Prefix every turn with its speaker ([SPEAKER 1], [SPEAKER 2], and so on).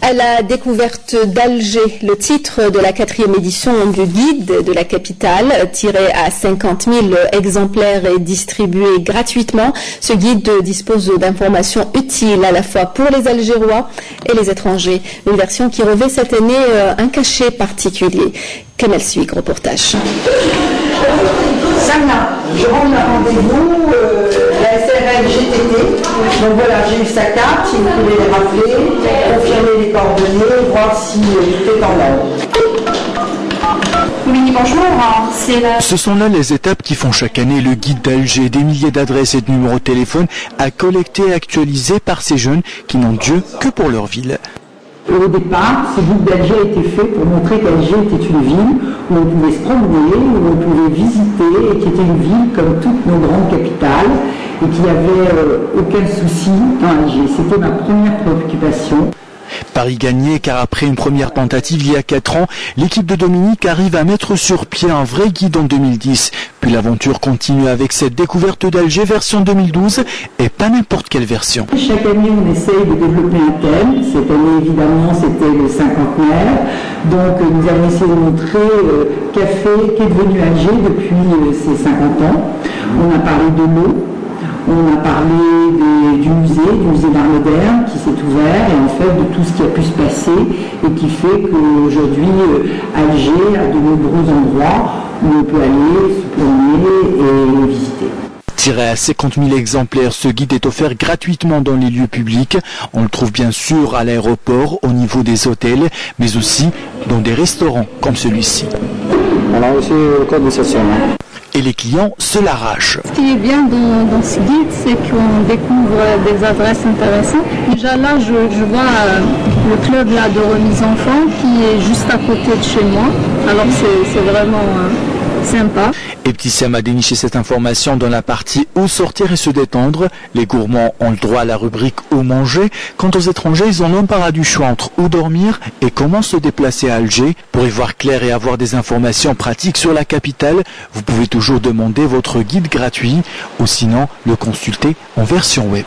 [SPEAKER 1] À la découverte d'Alger, le titre de la 4e édition du guide de la capitale, tiré à 50 000 exemplaires et distribué gratuitement. Ce guide dispose d'informations utiles à la fois pour les Algérois et les étrangers. Une version qui revêt cette année un cachet particulier. Kamel Suik, reportage.
[SPEAKER 2] Sana, je rends un rendez-vous, la SRL GTT. Donc voilà, j'ai eu sa carte, si vous pouvez les rappeler, confirmer les coordonnées, voir si tout est en ordre.
[SPEAKER 3] Oui, bonjour.
[SPEAKER 4] Ce sont là les étapes qui font chaque année le guide d'Alger, des milliers d'adresses et de numéros de téléphone à collecter et actualiser par ces jeunes qui n'ont Dieu que pour leur ville.
[SPEAKER 2] Au départ, ce guide d'Alger a été fait pour montrer qu'Alger était une ville où on pouvait se promener, où on pouvait visiter, et qui était une ville comme toutes nos grandes capitales, et qui n'avait aucun souci dans Alger. C'était ma première préoccupation.
[SPEAKER 4] Paris gagné car après une première tentative il y a 4 ans, l'équipe de Dominique arrive à mettre sur pied un vrai guide en 2010. Puis l'aventure continue avec cette découverte d'Alger version 2012 et pas n'importe quelle version.
[SPEAKER 2] Chaque année on essaye de développer un thème. Cette année évidemment c'était le cinquantenaire. Donc nous avons essayé de montrer qu'est devenu Alger depuis ses 50 ans. On a parlé de l'eau. On a parlé du musée d'art moderne qui s'est ouvert et en fait de tout ce qui a pu se passer et qui fait qu'aujourd'hui Alger a de nombreux endroits où on peut aller se promener et visiter.
[SPEAKER 4] Tiré à 50 000 exemplaires, ce guide est offert gratuitement dans les lieux publics. On le trouve bien sûr à l'aéroport, au niveau des hôtels, mais aussi dans des restaurants comme celui-ci.
[SPEAKER 5] On a aussi le code de session.
[SPEAKER 4] Et les clients se l'arrachent.
[SPEAKER 3] Ce qui est bien dans ce guide, c'est qu'on découvre des adresses intéressantes. Déjà là, je vois le club là, de remise enfants qui est juste à côté de chez moi. Alors c'est vraiment sympa.
[SPEAKER 4] Et Petit Sam a déniché cette information dans la partie où sortir et se détendre. Les gourmands ont le droit à la rubrique où manger. Quant aux étrangers, ils ont l'embarras du choix entre où dormir et comment se déplacer à Alger. Pour y voir clair et avoir des informations pratiques sur la capitale, vous pouvez toujours demander votre guide gratuit ou sinon le consulter en version web.